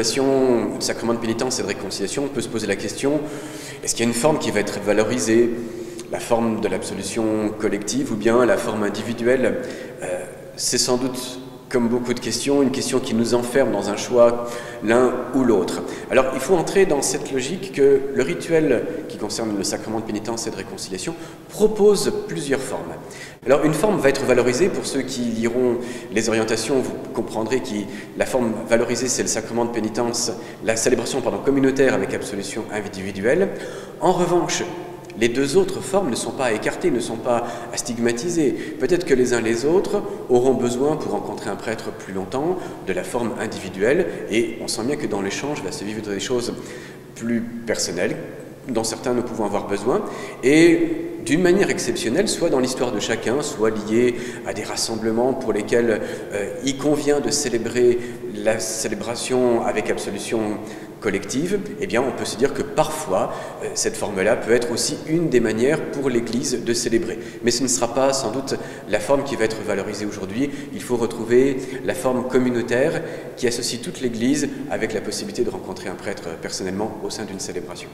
orientation, sacrement de pénitence et de réconciliation, on peut se poser la question, est-ce qu'il y a une forme qui va être valorisée, la forme de l'absolution collective ou bien la forme individuelle? C'est sans doute, comme beaucoup de questions, une question qui nous enferme dans un choix l'un ou l'autre. Alors il faut entrer dans cette logique que le rituel qui concerne le sacrement de pénitence et de réconciliation propose plusieurs formes. Alors une forme va être valorisée, pour ceux qui liront les orientations, vous comprendrez que la forme valorisée c'est le sacrement de pénitence, la célébration communautaire avec absolution individuelle. En revanche, les deux autres formes ne sont pas à écarter, ne sont pas à stigmatiser. Peut-être que les uns les autres auront besoin, pour rencontrer un prêtre plus longtemps, de la forme individuelle, et on sent bien que dans l'échange va se vivre des choses plus personnelles, dont certains nous pouvons avoir besoin, et d'une manière exceptionnelle, soit dans l'histoire de chacun, soit liée à des rassemblements pour lesquels il convient de célébrer la célébration avec absolution collective, eh bien on peut se dire que parfois cette forme-là peut être aussi une des manières pour l'Église de célébrer. Mais ce ne sera pas sans doute la forme qui va être valorisée aujourd'hui. Il faut retrouver la forme communautaire qui associe toute l'Église avec la possibilité de rencontrer un prêtre personnellement au sein d'une célébration.